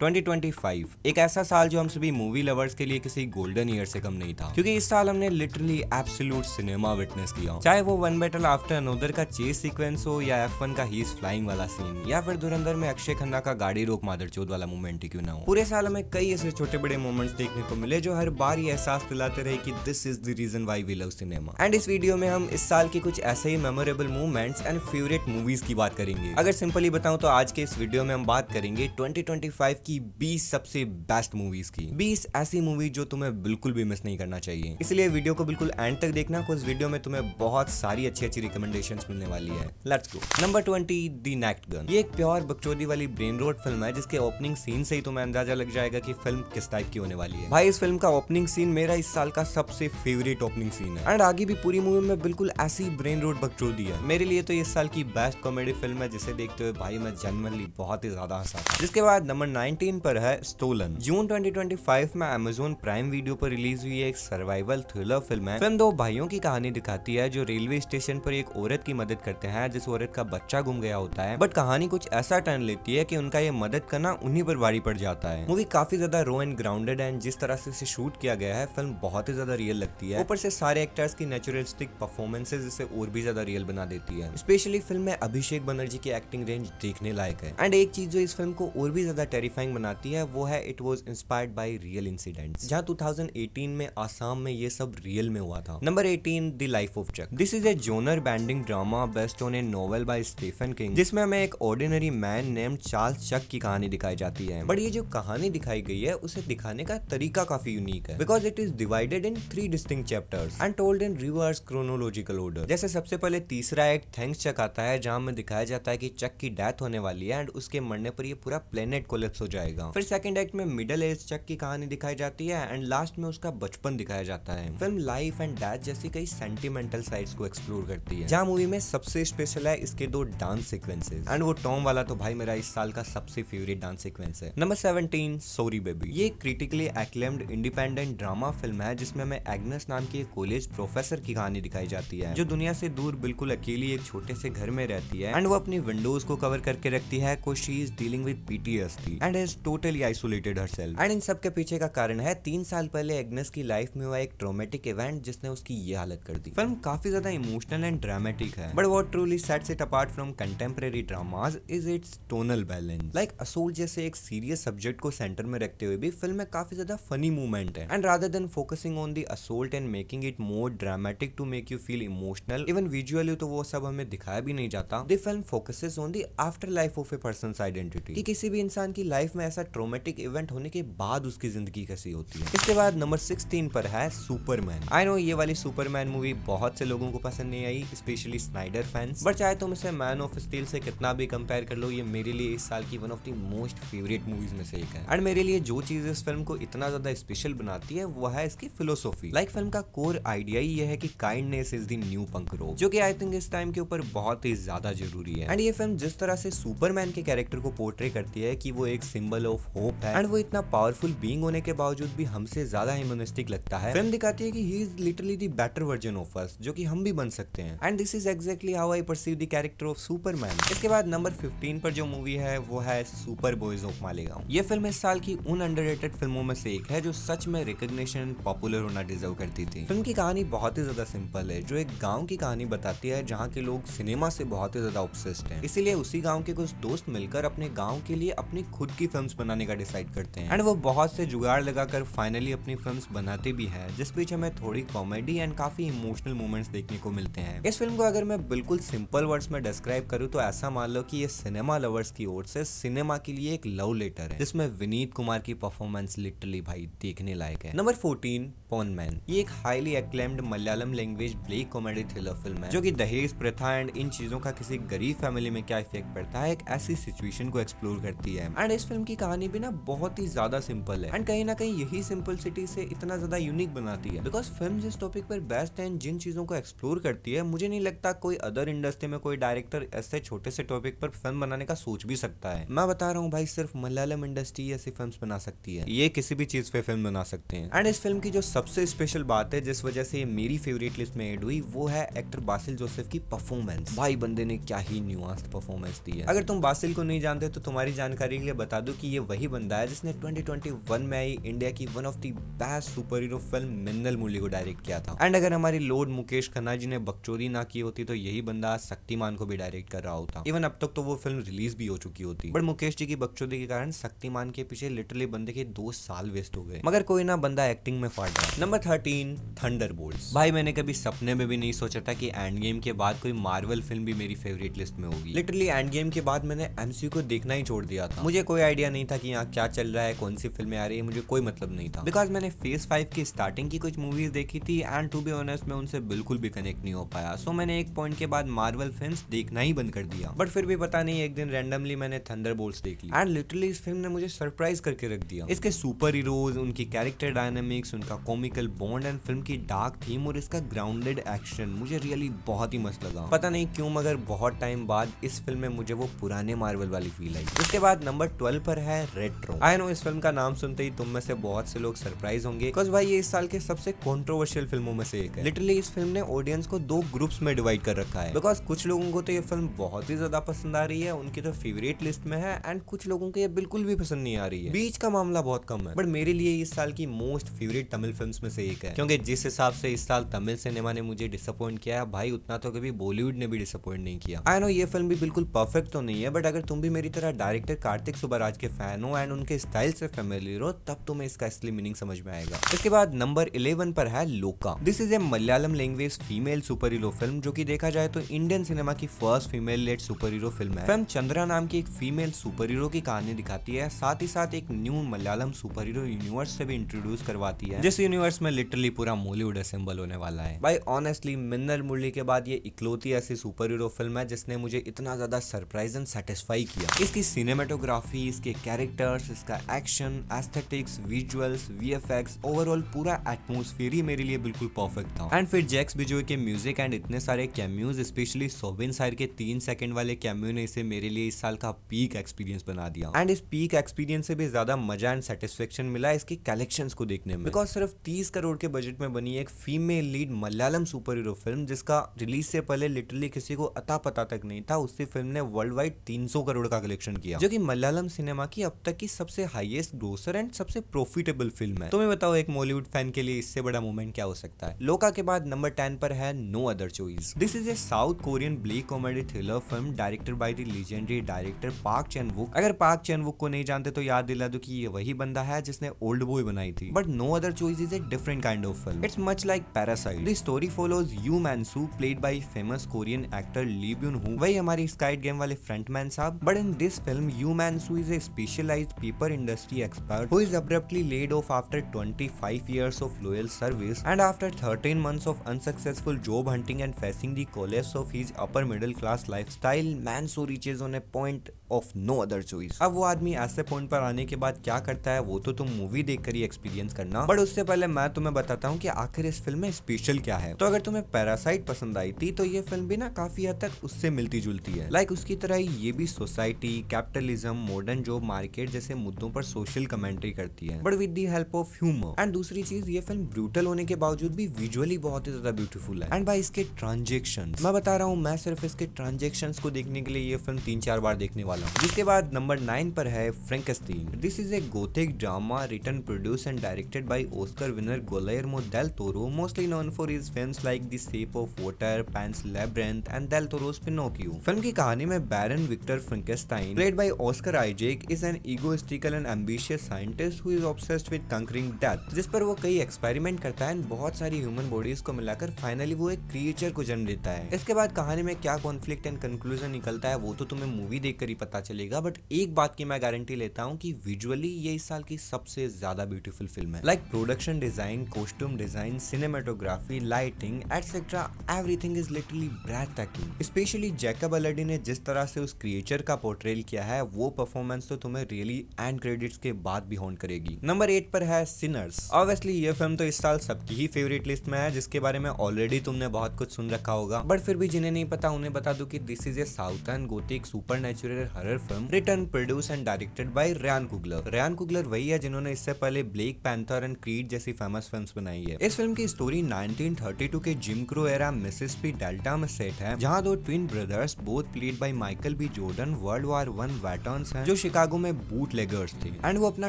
2025 एक ऐसा साल जो हम सभी मूवी लवर्स के लिए किसी गोल्डन ईयर से कम नहीं था, क्योंकि इस साल हमने लिटरली एब्सोल्यूट सिनेमा विटनेस किया। चाहे वो वन बैटल आफ्टर अनोदर का चेस सीक्वेंस हो, या F1 का ही इज फ्लाइंग वाला सीन, या फिर धुरंधर में अक्षय खन्ना का गाड़ी रोक मादरचोद वाला मोमेंट ही क्यों ना हो। पूरे साल हमें कई ऐसे छोटे बड़े मोमेंट्स देखने को मिले जो हर बार ये एहसास दिलाते रहे कि this is the reason why we love cinema. And इस वीडियो में हम इस साल की कुछ ऐसे ही memorable moments and favourite movies की बात करेंगे। अगर सिंपली बताऊं तो आज के इस वीडियो में हम बात करेंगे 2025 की 20 सबसे बेस्ट मूवीज की। 20 ऐसी मूवी जो तुम्हें बिल्कुल भी मिस नहीं करना चाहिए। इसलिए वीडियो को बिल्कुल एंड तक देखना, कुछ वीडियो में तुम्हें बहुत सारी अच्छी अच्छी रिकमेंडेशंस मिलने वाली है। Let's go. Number 20 the next gun. ये एक प्योर बकचोदी वाली ब्रेन रोड फिल्म है, जिसके ओपनिंग सीन से ही तुम्हें अंदाजा लग जाएगा कि फिल्म किस टाइप की होने वाली है। भाई, इस फिल्म का ओपनिंग सीन मेरा इस साल का सबसे फेवरेट ओपनिंग सीन है। एंड आगे भी पूरी मूवी में बिल्कुल ऐसी ब्रेन रोड बकचोदी है। मेरे लिए तो इस साल की बेस्ट कॉमेडी फिल्म है, जिसे देखते हुए भाई मैं जनरली बहुत ही ज्यादा हंसा था। जिसके बाद नंबर 19 पर है स्टोलन। जून 2025 में अमेज़न प्राइम वीडियो पर रिलीज हुई एक सर्वाइवल थ्रिलर फिल्म है। फिल्म दो भाइयों की कहानी दिखाती है जो रेलवे स्टेशन पर एक औरत की मदद करते हैं, जिस औरत का बच्चा गुम गया होता है। बट कहानी कुछ ऐसा टर्न लेती है कि उनका ये मदद करना उन्हीं पर भारी पड़ जाता है। मूवी काफी ज्यादा रो एंड ग्राउंडेड है, जिस तरह से इसे शूट किया गया है फिल्म बहुत ही ज्यादा रियल लगती है। ऊपर से सारे एक्टर्स की नेचुरलिस्टिक परफॉर्मेंसेज इसे और भी ज्यादा रियल बना देती है। स्पेशली फिल्म में अभिषेक बनर्जी की एक्टिंग रेंज देखने लायक है। एंड एक चीज जो इस फिल्म को और भी ज्यादा टेरिफाइंग बनाती है वो है it was inspired by real incidents, जहां 2018 में आसाम में ये सब रियल में हुआ था। Number 18 the life of Chuck. This is a genre bending drama based on a novel by Stephen King, जिसमें हमें एक ordinary man named Charles Chuck की कहानी दिखाई जाती है। बट ये जो कहानी दिखाई गई है उसे दिखाने का तरीका काफी यूनिक है, because it is divided in 3 distinct chapters and told in reverse chronological order. जैसे सबसे पहले तीसरा एक्ट थैंक्स चक आता है, जहां में दिखाया जाता है कि चक की डेथ होने वाली है एंड उसके मरने पर ये पूरा प्लेनेट कोलैप्स हो जाएगा। फिर सेकंड एक्ट में मिडिल एज चक की कहानी दिखाई जाती है एंड लास्ट में उसका बचपन दिखाया जाता है। फिल्म लाइफ एंड डेथ जैसी कई सेंटिमेंटल साइड्स को एक्सप्लोर करती है, जहां मूवी में सबसे स्पेशल है इसके 2 डांस सीक्वेंसेस। एंड वो टॉम वाला तो भाई मेरा इस साल का सबसे फेवरेट डांस सीक्वेंस है। Number 17 sorry baby. ये critically acclaimed independent drama film है, जिसमें हमें एग्नेस नाम की एक कॉलेज प्रोफेसर की कहानी दिखाई जाती है, जो दुनिया से दूर बिल्कुल अकेली एक छोटे से घर में रहती है एंड वो अपनी विंडोज को कवर करके रखती है, को she is dealing with PTSD and is totally isolated herself. And in सब के पीछे का कारण है 3 साल पहले एग्नेस की लाइफ में हुआ एक ट्रॉमेटिक इवेंट, जिसने उसकी ये हालत कर दी। फिल्म काफी ज्यादा इमोशनल एंड ड्रामेटिक है, but what truly sets it apart from contemporary dramas is it's tonal balance. Like assault जैसे एक सीरियस सब्जेक्ट को सेंटर में रखते हुए भी फिल्म में काफी ज्यादा फनी मूवमेंट है। And rather than focusing on the assault and making it more dramatic to make you feel emotional, even visually तो वो सब हमें दिखाया भी नहीं जाता। The film focuses on the after life of a person's identity, कि किसी भी इंसान की लाइफ में ऐसा ट्रॉमेटिक इवेंट होने के बाद उसकी जिंदगी कैसी होती है। इसके बाद नंबर 16 पर है सुपरमैन। आई नो ये वाली सुपरमैन मूवी बहुत से लोगों को पसंद नहीं आई, स्पेशली स्नाइडर फैंस। बट चाहे तुम इसे मैन ऑफ स्टील से कितना भी कंपेयर कर लो, ये मेरे लिए इस साल की one of the most favourite movies में से एक है। एंड मेरे लिए जो चीज इस फिल्म को इतना ज्यादा स्पेशल बनाती है वो है इसकी फिलोसॉफी। लाइक फिल्म का कोर आइडिया ही ये है कि kindness is the new punk rock, जो कि आई थिंक इस टाइम के ऊपर बहुत ही ज्यादा जरूरी है। एंड ये फिल्म जिस तरह से सुपरमैन के कैरेक्टर को पोर्ट्रे करती है कि वो एक सिंबल ऑफ होप है एंड वो इतना पावरफुल बीइंग होने के बावजूद भी हमसे ज्यादा ह्यूमनिस्टिक लगता है। फिल्म दिखाती है कि he is literally the better version of us, जो कि हम भी बन सकते हैं। And this is exactly how I perceive the character of Superman. इसके बाद नंबर 15 पर जो मूवी है वो है सुपर बॉयज ऑफ मालेगांव। ये फिल्म इस साल की उन अंडररेटेड फिल्मों में से एक है जो सच में रिकॉग्निशन पॉपुलर होना डिजर्व करती थी। फिल्म की कहानी बहुत ही ज्यादा सिंपल है, जो एक गांव की कहानी बताती है जहां के लोग सिनेमा से बहुत ही ज्यादा ऑब्सेस्ड हैं। इसीलिए उसी गांव के कुछ दोस्त मिलकर अपने गांव के लिए अपनी खुद की फिल्म्स बनाने का डिसाइड करते हैं एंड वो बहुत से जुगाड़ लगाकर फाइनली अपनी फिल्म्स बनाते भी हैं, जिस बीच हमें थोड़ी कॉमेडी एंड काफी इमोशनल मोमेंट्स देखने को मिलते हैं। इस फिल्म को अगर मैं बिल्कुल सिंपल वर्ड्स में डिस्क्राइब करूं तो ऐसा मान लो कि ये सिनेमा लवर्स की ओर से सिनेमा के लिए एक लव लेटर है, जिसमें विनीत कुमार की परफॉर्मेंस लिटरली भाई देखने लायक है। Number 14 Ponman. ये एक highly acclaimed Malayalam language black comedy thriller film है, जो कि दहेज प्रथा एंड इन चीजों का किसी गरीब फैमिली में क्या इफेक्ट पड़ता है, एक ऐसी सिचुएशन को एक्सप्लोर करती है। एंड इस फिल्म की कहानी भी ना बहुत ही ज्यादा सिंपल है एंड कहीं ना कहीं यही सिंपलिसिटी से इतना ज्यादा यूनिक बनाती है, बिकॉज फिल्म जिस टॉपिक पर बेस्ट एंड जिन चीजों को एक्सप्लोर करती है, मुझे नहीं लगता कोई अदर इंडस्ट्री में कोई डायरेक्टर ऐसे छोटे से टॉपिक पर फिल्म बनाने का सोच भी सकता है। मैं बता रहा हूँ भाई, सिर्फ मलयालम इंडस्ट्री ऐसी फिल्म बना सकती है, ये किसी भी चीज पे फिल्म बना सकते हैं। एंड इस फिल्म की जो सबसे स्पेशल बात है, जिस वजह से मेरी फेवरेट लिस्ट में ऐड हुई, वो है एक्टर बासिल जोसेफ की परफॉर्मेंस। भाई बंदे ने क्या ही न्यूआंस्ड परफॉर्मेंस दी है। अगर तुम बासिल को नहीं जानते तो तुम्हारी जानकारी के लिए बता दूं कि ये वही बंदा है जिसने 2021 में आई इंडिया की one of the best super hero film Minnal Murali को डायरेक्ट किया था। एंड अगर हमारी लॉर्ड मुकेश खन्ना जी ने बकचोदी ना की होती तो यही बंदा आज शक्तिमान को भी डायरेक्ट कर रहा होता। इवन अब तक तो वो फिल्म रिलीज भी हो चुकी होती, बट मुकेश जी की बकचोदी के कारण शक्तिमान के पीछे लिटरली बंदे के 2 साल वेस्ट हो गए। मगर कोई ना, बंदा एक्टिंग में फाट रहा। Number 13 Thunderbolts. भाई मैंने कभी सपने में भी नहीं सोचा था कि एंड गेम के बाद कोई मार्वल फिल्म भी मेरी फेवरेट लिस्ट में होगी। लिटरली एंड गेम के बाद मैंने एमसीयू को देखना ही छोड़ दिया था। मुझे कोई आइडिया नहीं था कि यहाँ क्या चल रहा है, कौन सी फिल्में आ रही है, मुझे कोई मतलब नहीं था। बिकॉज मैंने फेज 5 की स्टार्टिंग की कुछ मूवीज देखी थी एंड टू बी ऑनेस्ट मैं उनसे बिल्कुल भी कनेक्ट नहीं हो पाया। सो मैंने एक पॉइंट के बाद मार्वल फिल्म्स देखना ही बंद कर दिया। बट फिर भी पता नहीं एक दिन रैंडमली मैंने थंडरबोल्ट्स देख ली एंड लिटरली इस फिल्म ने मुझे सरप्राइज करके रख दिया। इसके सुपर हीरोज, उनकी कैरेक्टर डायनामिक्स, उनका कॉमिकल बॉन्ड एंड फिल्म की डार्क थीम और इसका ग्राउंडेड एक्शन मुझे रियली बहुत ही मस्त लगा। पता नहीं क्यों मगर बहुत टाइम बाद इस फिल्म में मुझे वो पुराने मार्वल वाली फील आई। उसके बाद नंबर 12 पर है रेट्रो। आई नो इस फिल्म का नाम सुनते ही तुम में से बहुत से लोग सरप्राइज होंगे बिकॉज भाई ये इस साल के सबसे कंट्रोवर्शियल फिल्मों में से एक है। लिटरली इस फिल्म ने ऑडियंस को 2 ग्रुप्स में डिवाइड कर रखा है। बिकॉज कुछ लोगों को तो ये फिल्म बहुत ही ज्यादा पसंद आ रही है, उनकी तो फेवरेट लिस्ट में है, एंड कुछ लोगों को ये बिल्कुल भी पसंद नहीं आ रही है। बीच का मामला बहुत कम है। बट मेरे लिए इस साल की मोस्ट फेवरेट तमिल फिल्म में से एक है, क्योंकि जिस हिसाब से इस साल तमिल सिनेमा ने मुझे डिसअपॉइंट किया है भाई, उतना तो कभी बॉलीवुड ने भी डिसअपॉइंट नहीं किया। आई नो ये फिल्म भी बिल्कुल परफेक्ट तो नहीं है, बट अगर तुम भी मेरी तरह डायरेक्टर कार्तिक सुब्बाराज के फैन हो एंड उनके स्टाइल से फेमिलियर हो तब तुम्हें इसका असली मीनिंग समझ में आएगा। इसके बाद नंबर 11 पर है Loka. This is a Malayalam language female super hero film, जो कि देखा जाए तो इंडियन सिनेमा की first female led super hero film है। फिल्म चंद्रा नाम की एक फीमेल सुपर हीरो की कहानी दिखाती है, साथ ही साथ एक new Malayalam super hero universe से भी इंट्रोड्यूस करवाती है, जिस यूनिवर्स में लिटरली पूरा बॉलीवुड असेंबल होने वाला है। भाई ऑनेस्टली मिन्नल मुरली के बाद ये इकलौती ऐसी सुपर हीरो फिल्म है जिसने मुझे इतना ज्यादा सरप्राइज एंड सेटिस्फाई किया। इसकी सिनेमेटोग्राफी, इसके कैरेक्टर्स, इसका action, aesthetics, visuals, VFX, overall पूरा एटमॉस्फेयर ही मेरे लिए बिल्कुल परफेक्ट था। एंड फिर जैक्स बिजोय के म्यूजिक एंड इतने सारे कैम्यूज, स्पेशली सोबिन साइर के 3 सेकंड वाले कैम्यू ने इसे मेरे लिए इस साल का पीक एक्सपीरियंस बना दिया। एंड इस पीक एक्सपीरियंस से भी ज्यादा मजा एंड सेटिस्फेक्शन मिला इसकी कलेक्शंस को देखने में, बिकॉज सिर्फ 30 करोड़ के बजट में बनी एक female lead Malayalam super hero film जिसका रिलीज से पहले लिटरली किसी को अता पता तक नहीं था, उससे फिल्म ने वर्ल्ड वाइड 300 करोड़ का कलेक्शन किया, जो कि मलयालम सिनेमा की अब तक की सबसे हाईएस्ट ग्रोसर एंड सबसे प्रॉफिटेबल फिल्म है। तुम्हें बताओ एक बॉलीवुड फैन के लिए इससे बड़ा मोमेंट क्या हो सकता है। लोका के बाद नंबर 10 पर है no other choice. This is a South Korean black comedy thriller film directed by the legendary director Park Chan Wook. अगर पार्क चैन वुक को नहीं जानते तो याद दिला दो कि ये वही बंदा है जिसने ओल्ड बॉय बनाई थी। But no other choice is a different kind of film. It's much like Parasite. The story follows Yoo Mansu played by famous Korean actor Lee Byung Hun, वही हमारी स्काइड गेम वाले frontman साहब। But in this film Yoo Mansu is a specialized paper industry expert who is abruptly laid off after 25 years of loyal service and after 13 months of unsuccessful job hunting and facing the collapse of his upper middle class lifestyle, man so reaches on a point of no other choice। अब वो आदमी ऐसे point पर आने के बाद क्या करता है वो तो तुम मूवी देखकर ही एक्सपीरियंस करना, बट उससे पहले मैं तुम्हें बताता हूँ कि आखिर इस फिल्म में स्पेशल क्या है। तो अगर तुम्हें पैरासाइट पसंद आई थी तो ये फिल्म भी ना काफी हद तक उससे मिलती जुलती है। लाइक उसकी तरह ही ये भी society, capitalism, modern job market जैसे मुद्दों पर सोशल कमेंट्री करती है, but with the help of humour. And दूसरी चीज, ये फिल्म ब्रूटल होने के बावजूद भी विजुअली बहुत ही ज्यादा ब्यूटीफुल है। एंड भाई इसके ट्रांजेक्शंस, मैं बता रहा हूँ, मैं सिर्फ इसके ट्रांजेक्शंस को देखने के लिए ये फिल्म 3-4 बार देखने वाला हूँ। जिसके बाद नंबर 9 पर है Frankenstein. This is a gothic drama written, produce and directed by Oscar winner Guillermo del Toro, mostly known for his films like the Shape of Water, Pan's Labyrinth and del Toro's Pinocchio. Film की कहानी में Baron Victor Frankenstein, played by Oscar Isaac, is an egoistical and ambitious scientist who is obsessed with conquering death, जिस पर वो कई experiment करता है and बहुत सारी ह्यूमन बॉडीज को मिलाकर फाइनली वो एक क्रिएचर को जन्म देता है। इसके बाद कहानी में क्या कॉन्फ्लिक्ट एंड कंक्लूजन निकलता है वो तो तुम्हें मूवी देखकर ही पता चलेगा, बट एक बात की मैं गारंटी लेता हूँ कि विजुअली ये इस साल की सबसे ज्यादा ब्यूटीफुल फिल्म है। Like production design, costume design, cinematography, lighting etcetera, everything is literally breathtaking. Specially Jacob Elordi ने जिस तरह से उस क्रिएचर का पोर्ट्रेल किया है वो परफॉर्मेंस तो तुम्हें रियली एंड क्रेडिट्स के बाद भी हॉन्ट करेगी। नंबर 8 पर है सिनर्स। ऑब्वियसली ये फिल्म तो इस साल सबकी ही फेवरेट लिस्ट में है, जिसके बारे में ऑलरेडी तुमने बहुत कुछ सुन रखा होगा, बट फिर भी जिन्हें नहीं पता उन्हें बता दूं कि this is a southern gothic supernatural horror film written, produce and directed by Ryan Coogler. Ryan Coogler वही है जिन्होंने इससे पहले ब्लैक पैंथर एंड क्रीड जैसी फेमस फिल्म्स बनाई है। इस फिल्म की स्टोरी 1932 के Jim Crow era Mississippi Delta में सेट है, जहां 2 twin brothers both played by Michael B Jordan World War 1 veterans हैं, जो शिकागो में बूटलेगर्स थे एंड वो अपना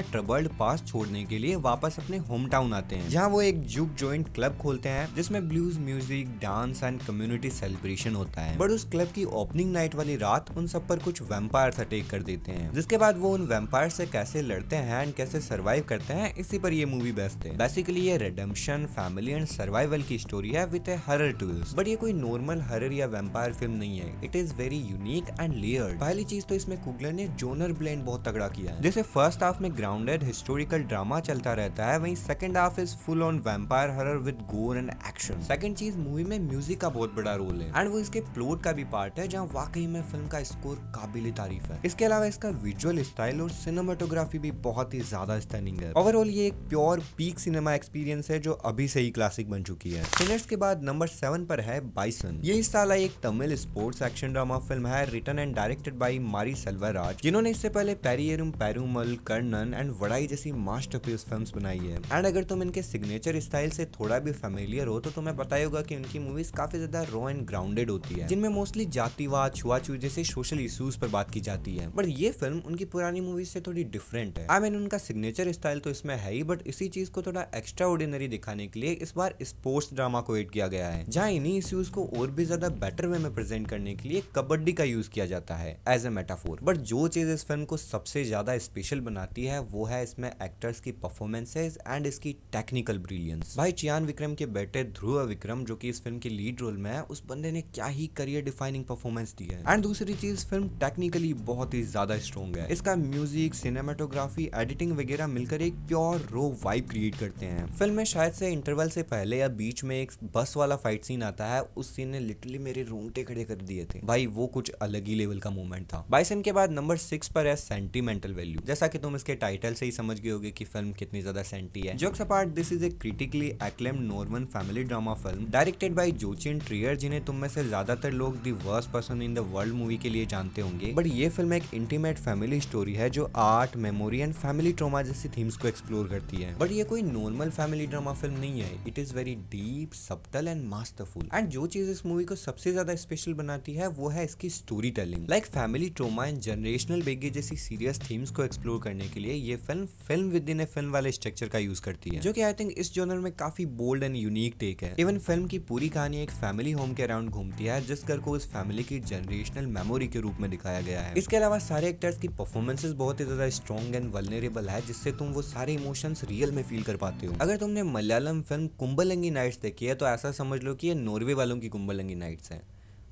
ट्रबल्ड पास छोड़ने के लिए वापस अपने होम टाउन आते हैं, जहाँ वो एक जुक जॉइंट क्लब खोलते हैं जिसमें blues music, dance and community celebration होता है। बट उस क्लब की ओपनिंग नाइट वाली रात उन सब पर कुछ वैम्पायर्स अटैक कर देते हैं, जिसके बाद वो उन वैम्पायर से कैसे लड़ते हैं एंड कैसे सर्वाइव करते हैं, इसी पर ये मूवी बेस्ड है। बेसिकली ये रिडेम्पशन, फैमिली एंड सर्वाइवल की स्टोरी है with A horror twist. But ये कोई नॉर्मल हॉरर या वैम्पायर फिल्म नहीं है, it is very unique and layered. पहली चीज तो इसमें कुगलर ने जोनर ब्लेंड बहुत तगड़ा किया है। जैसे फर्स्ट हाफ में ग्राउंडेड हिस्टोरिकल ड्रामा चलता रहता है, वहीं second half is full on vampire horror with गोर एंड एक्शन। सेकंड चीज, मूवी में म्यूजिक का बहुत बड़ा रोल है एंड वो इसके प्लॉट का भी पार्ट है, जहाँ वाकई में फिल्म का स्कोर काबिल तारीफ है। इसके अलावा इसका विजुअल स्टाइल और सिनेमाटोग्राफी भी बहुत ही ज्यादा स्टनिंग है। ओवरऑल ये एक प्योर पीक सिनेमा एक्सपीरियंस है जो अभी से ही क्लासिक बन चुकी है। सिनर्स के बाद नंबर 7 पर है बाइसन। ये इस साल एक Tamil sports action drama film है, रिटन एंड डायरेक्टेड बाय मारी सेल्वराज, जिन्होंने इससे पहले पेरियरुम पेरुमल, कर्णन एंड वड़ाई जैसी मास्टरपीस फिल्म्स बनाई है। एंड अगर तुम इनके सिग्नेचर स्टाइल से थोड़ा भी फेमिलियर हो तो तुम्हें पता ही होगा कि उनकी मूवीज काफी ज्यादा रॉ एंड ग्राउंडेड होती है, जिनमें मोस्टली जातिवाद, छुआछूत जैसे सोशल इश्यूज पर बात की जाती है। बट ये फिल्म उनकी पुरानी मूवीज से थोड़ी डिफरेंट है। आई मीन उनका सिग्नेचर स्टाइल तो इसमें है ही, बट इसी चीज को थोड़ा एक्स्ट्रा ऑर्डिनरी दिखाने के लिए इस बार स्पोर्ट्स ड्रामा को एड किया गया है, जहाँ इन्हीं इश्यूज को और भी ज्यादा बेटर वे में प्रेजेंट करने के लिए कबड्डी का यूज किया जाता है एज ए मेटाफोर। बट जो चीज इस फिल्म को सबसे ज्यादा स्पेशल बनाती है वो है इसमें एक्टर्स की परफॉर्मेंसेज एंड इसकी टेक्निकल ब्रिलियंस। भाई चियान विक्रम के बेटे ध्रुव विक्रम जो कि इस फिल्म के लीड रोल में है, उस बंदे ने क्या ही करियर डिफाइनिंग परफॉर्मेंस दी है। एंड दूसरी चीज, फिल्म टेक्निकली बहुत ही ज्यादा स्ट्रॉन्ग है। इसका म्यूजिक, सिनेमाटोग्राफी, एडिटिंग वगैरह मिलकर एक प्योर रो वाइब क्रिएट करते हैं। फिल्म में शायद से इंटरवल से पहले या बीच में एक बस वाला फाइट सीन आता है, उस सीन ने लिटरली मेरे रोंगटे खड़े कर दिए थे भाई, वो कुछ अलग ही लेवल का मोमेंट था। बाइसन के बाद नंबर 6 पर है सेंटिमेंटल वैल्यू। जैसा कि तुम इसके टाइटल से ही समझ गए होगे कि फिल्म कितनी ज्यादा सेंटी है। Jokes apart, this is a critically acclaimed Norman family drama film directed by Joachim Trier, जिन्हें तुम में से ज्यादातर लोग the worst person in the world movie के लिए जानते होंगे। बट ये फिल्म एक इंटीमेट फैमिली स्टोरी है जो art, memory and family trauma जैसी थीम्स को एक्सप्लोर करती है। बट ये कोई नॉर्मल फैमिली ड्रामा फिल्म नहीं है, it is very deep, subtle and masterful. And जो चीज इस मूवी को सबसे ज्यादा स्पेशल बनाती है वो है इसकी storytelling. Like family trauma and generational baggage जैसी सीरियस थीम्स को एक्सप्लोर करने के लिए ये film within a film वाले स्ट्रक्चर का यूज करती है, जो कि आई थिंक इस जॉनर में काफी बोल्ड एंड यूनिक टेक है। इवन फिल्म की पूरी कहानी एक फैमिली होम के अराउंड घूमती है, जिस घर को उस फैमिली की जनरेशनल मेमोरी के रूप में दिखाया गया है। इसके अलावा सारे एक्टर्स की परफॉर्मेंसेस बहुत ही ज्यादा स्ट्रॉन्ग एंड वल्नरेबल है, जिससे तुम वो सारे इमोशंस रियल में फील कर पाते हो। अगर तुमने मलयालम फिल्म कुंबलंगी नाइट्स देखी है तो ऐसा समझ लो कि ये नॉर्वे वालों की कुंबलंगी नाइट्स है।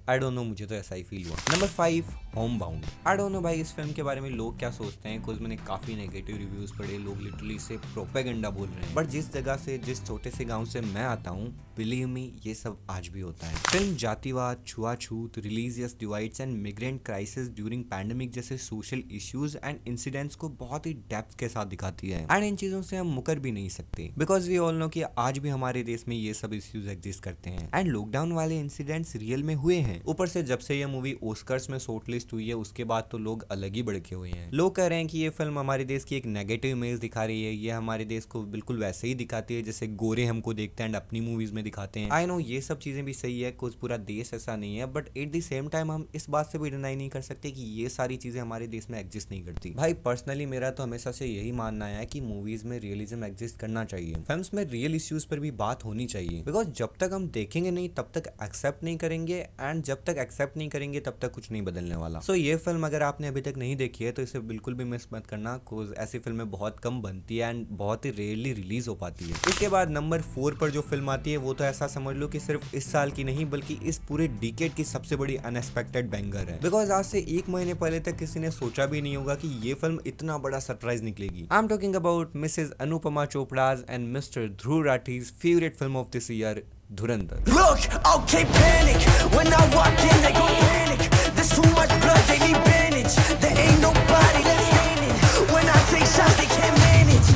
आई डोंट नो, मुझे तो ऐसा ही फील हुआ। Number 5, home bound. I don't know भाई इस फिल्म के बारे में लोग क्या सोचते हैं, बिकॉज मैंने काफी नेगेटिव रिव्यूज पढ़े, लोग लिटरली इसे प्रोपेगेंडा बोल रहे हैं। बट जिस जगह से, जिस छोटे से गांव से मैं आता हूँ, बिलीव मी, ये सब आज भी होता है। फिल्म जातिवाद, छुआछूत, religious divides and migrant crisis during pandemic जैसे सोशल इश्यूज एंड इंसिडेंट्स को बहुत ही डेप्थ के साथ दिखाती है। एंड इन चीजों से हम मुकर भी नहीं सकते, बिकॉज वी ऑल नो कि आज भी हमारे देश में ये सब इश्यूज एग्जिस्ट करते हैं। एंड लॉकडाउन वाले इंसिडेंट्स रियल में हुए हैं। ऊपर से जब से ये मूवी ऑस्कर्स में शॉर्टलिस्ट हुई है उसके बाद तो लोग अलग ही भड़के हुए हैं। लोग कह रहे हैं कि ये फिल्म हमारे देश की एक नेगेटिव इमेज दिखा रही है, ये हमारे देश को बिल्कुल वैसे ही दिखाती है जैसे गोरे हमको देखते हैं एंड अपनी मूवीज में दिखाते हैं। आई नो ये सब चीजें भी सही है, कुछ पूरा देश ऐसा नहीं है, but at the same time हम इस बात से भी डिनाई नहीं कर सकते कि ये सारी चीजें हमारे देश में एग्जिस्ट नहीं करती। भाई पर्सनली मेरा तो हमेशा से यही मानना है कि मूवीज में रियलिज्म एग्जिस्ट करना चाहिए, फिल्म्स में रियल इश्यूज पर भी बात होनी चाहिए, बिकॉज जब तक हम देखेंगे नहीं तब तक एक्सेप्ट नहीं करेंगे, एंड जब तक एक्सेप्ट नहीं करेंगे तब तक कुछ नहीं बदलने वाला। सो ये फिल्म अगर आपने अभी तक नहीं देखी है तो इसे बिल्कुल भी मिस मत करना, कोज ऐसी फिल्में बहुत कम बनती है एंड बहुत ही रेयरली रिलीज हो पाती है। इसके बाद नंबर 4 पर जो फिल्म आती है वो तो ऐसा समझ लो कि सिर्फ इस साल की नहीं बल्कि इस पूरे डिकेड की सबसे बड़ी अनएक्सपेक्टेड बैंगर है, बिकॉज आज से 1 महीने पहले तक किसी ने सोचा भी नहीं होगा कि ये फिल्म इतना बड़ा सरप्राइज निकलेगी। I am talking about Mrs Anupama Chopra's and Mr Dhruv Rathee's favourite film of this year, Dhurandhar. Look, okay, panic. When I walk in, they go panic. There's too much blood, they need bandage. There ain't nobody left standing. When I take shots, they can't manage.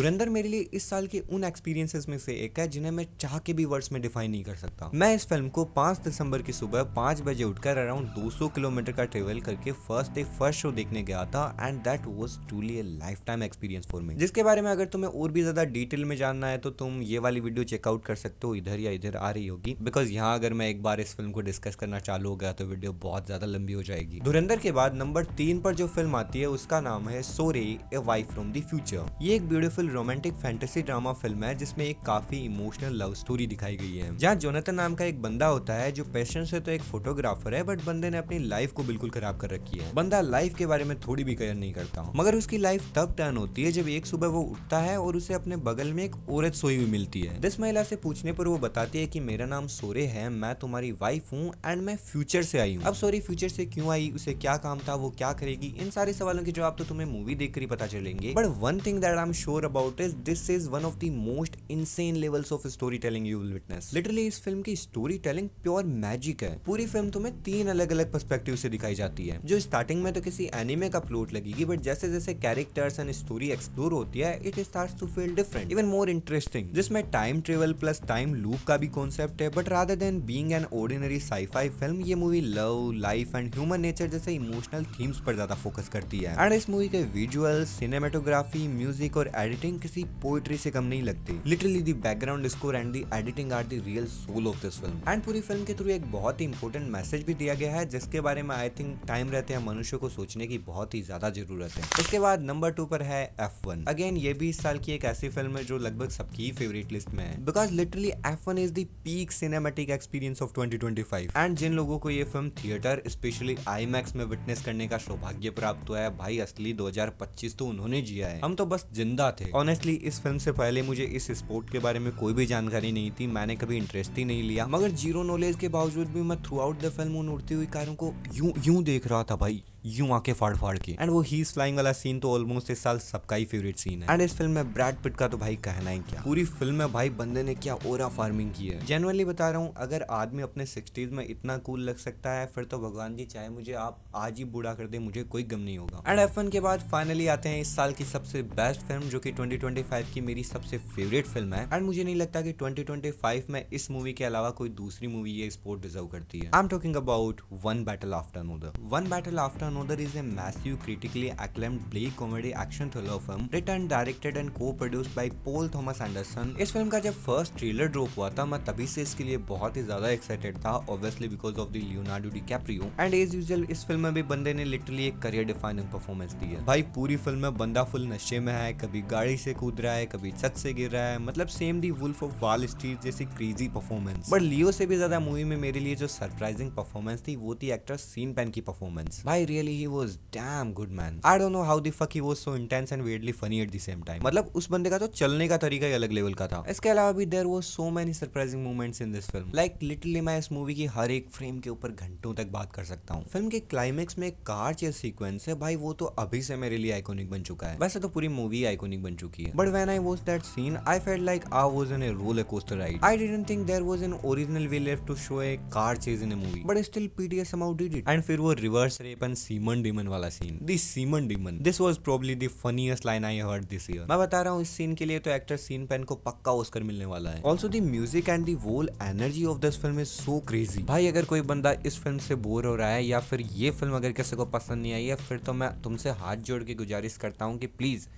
धुरंधर मेरे लिए इस साल के उन experiences में से एक है जिन्हें मैं चाह के भी वर्ड्स में डिफाइन नहीं कर सकता। मैं इस फिल्म को 5 दिसंबर की सुबह 5 बजे उठकर अराउंड 200 किलोमीटर का ट्रेवल करके फर्स्ट शो देखने गया था and that was truly a life time experience for me, जिसके बारे में अगर तुम्हें और भी ज्यादा डिटेल में जानना है तो तुम ये वाली वीडियो चेकआउट कर सकते हो, इधर या इधर आ रही होगी, बिकॉज यहाँ अगर मैं एक बार इस फिल्म को डिस्कस करना चालू हो गया तो वीडियो बहुत ज्यादा लंबी हो जाएगी। धुरंधर के बाद नंबर 3 पर जो फिल्म आती है उसका नाम है सोरे a wife from the future. ये एक beautiful romantic fantasy drama film है जिसमें एक काफी इमोशनल लव स्टोरी दिखाई गई है, जहाँ जोनाथन नाम का एक बंदा होता है जो पेशेंट से तो एक फोटोग्राफर है बट बंदे ने अपनी लाइफ को बिल्कुल खराब कर रखी है। बंदा लाइफ के बारे में थोड़ी भी केयर नहीं करता, मगर उसकी लाइफ तब टर्न होती है जब एक सुबह वो उठता है और उसे अपने बगल में एक औरत सोई हुई मिलती है। जिस महिला से पूछने पर वो बताती है कि मेरा नाम सोरे है, मैं तुम्हारी वाइफ हूँ एंड मैं फ्यूचर से आई हूँ। अब सोरे फ्यूचर से क्यों आई, उसे क्या काम था, वो क्या करेगी, इन सारे सवालों के जवाब तो तुम्हें मूवी देखकर ही पता चलेंगे। But one thing that I am sure about is this is one of the most insane levels of story telling you will witness. Literally इस फिल्म की स्टोरी टेलिंग प्योर मैजिक है। पूरी फिल्म तुम्हें 3 अलग अलग पर्सपेक्टिव से दिखाई जाती है, जो स्टार्टिंग में तो किसी एनिमे का प्लॉट लगेगी बट जैसे जैसे कैरेक्टर्स एंड स्टोरी एक्सप्लोर होती है it starts to feel different, even more interesting, जिसमें time travel plus time loop का भी कॉन्सेप्ट है। But rather than being an ordinary sci-fi film, ये movie love, life and human nature जैसे emotional themes पर ज्यादा फोकस करती है। एंड इस मूवी के विजुअल, सिनेमेटोग्राफी, म्यूजिक और एडिटिंग किसी पोएट्री से कम नहीं लगती। Literally the background score and the editing are the real soul of this film. And पूरी फिल्म के थ्रू एक बहुत ही इंपॉर्टेंट मैसेज भी दिया गया है जिसके बारे में आई थिंक टाइम रहते हैं मनुष्य को सोचने की बहुत ही ज्यादा जरूरत है। इसके बाद नंबर 2 पर है F1। अगेन ये भी इस साल की एक ऐसी फिल्म है जो लगभग सबकी फेवरेट लिस्ट में है, because literally F1 is the peak cinematic experience of 2025। And जिन लोगों को ये फिल्म थिएटर स्पेशली IMAX में विटनेस करने का सौभाग्य प्राप्त हुआ है, भाई असली 2025 तो उन्होंने जिया है, हम तो बस जिंदा थे। ऑनेस्टली इस फिल्म से पहले मुझे इस स्पोर्ट के बारे में कोई भी जानकारी नहीं थी, मैंने कभी इंटरेस्ट ही नहीं लिया, मगर जीरो नॉलेज के बावजूद भी मैं थ्रू आउट द फिल्म उन उड़ती हुई कारों को यूं देख रहा था भाई, यूं आके फाड़ के। एंड वो ही फ्लाइंग वाला सीन तो ऑलमोस्ट इस साल सबका ही फेवरेट सीन है। एंड इस फिल्म में ब्रैड पिट का तो भाई कहना ही क्या, पूरी फिल्म में भाई बंदे ने क्या ओरा फार्मिंग की है। जेन्युइनली बता रहा हूँ, अगर आदमी अपने 60s में इतना कूल लग सकता है फिर तो भगवान जी चाहे मुझे आप आज ही बूढ़ा कर दे, मुझे कोई गम नहीं होगा। एंड F1 के बाद फाइनली आते हैं इस साल की सबसे बेस्ट फिल्म जो कि 2025 की मेरी सबसे फेवरेट फिल्म है। एंड मुझे नहीं लगता कि 2025 में इस मूवी के अलावा कोई दूसरी मूवी ये स्पोर्ट डिजर्व करती है। आई am talking about one battle after another. One battle after another is a massive critically acclaimed black comedy action thriller film written, directed and co-produced by Paul Thomas Anderson। इस film का जब first trailer drop हुआ था मैं तभी से इसके लिए बहुत ही ज्यादा एक्साइटेड था, obviously because of the Leonardo DiCaprio. And as usual इस फिल्म में भी बंदे ने लिटरली एक करियर डिफाइनिंग परफॉर्मेंस दी है। भाई पूरी फिल्म में बंदा फुल नशे में है, कभी गाड़ी से कूद रहा है, कभी छत से गिर रहा है, मतलब same the wolf of Wall Street जैसी क्रेजी परफॉर्मेंस। बट लियो से भी ज्यादा मूवी में मेरे लिए जो सरप्राइजिंग परफॉर्मेंस थी वो थी एक्टर सीन पेन की परफॉर्मेंस। भाई really he was damn good man। I don't know how the fuck he was so intense and weirdly funny at the same time। मतलब उस बंदे का तो चलने का तरीका ही अलग लेवल का था। इसके अलावा भी there was so many surprising moments in this film। Like literally मैं इस मूवी की हर एक फ्रेम के ऊपर घंटों तक बात कर सकता हूँ। फिल्म के क्लाइमेक्स में एक कार चेस सीक्वेंस है, भाई वो तो अभी से मेरे लिए आइकॉनिक बन चुका है। वैसे तो पूरी मूवी आइकॉनिक बन चुकी है, but when I watched that scene I felt like I was in a roller coaster ride। I didn't think there was an original way left to show a car chase in a movie, but still PTA somehow did it। And फिर वो reverse rape and semen demon वाला scene, the semen demon, this was probably the funniest line I heard this year. मैं बता रहा हूँ इस scene के लिए तो एक्टर सीन पेन को पक्का ऑस्कर मिलने वाला है। Also the music and the whole energy of this film is so crazy. भाई अगर कोई बंदा इस फिल्म से बोर हो रहा है या फिर ये फिल्म अगर किसी को पसंद नहीं आई है फिर तो मैं तुमसे हाथ जोड़ के गुजारिश करता हूँ कि प्लीज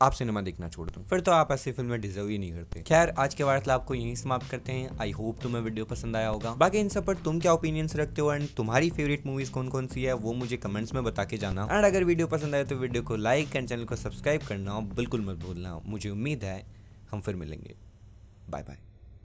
आप सिनेमा देखना छोड़ दो, फिर तो आप ऐसी फिल्में डिजर्व ही नहीं करते। खैर आज के वार्तालाप को यहीं समाप्त करते हैं। आई होप तुम्हें वीडियो पसंद आया होगा। बाकी इन सब पर तुम क्या ओपिनियंस रखते हो एंड तुम्हारी फेवरेट मूवीज कौन कौन सी है वो मुझे कमेंट्स में बता के जाना। एंड अगर वीडियो पसंद आए तो वीडियो को लाइक एंड चैनल को सब्सक्राइब करना बिल्कुल मत भूलना। मुझे उम्मीद है हम फिर मिलेंगे। Bye bye.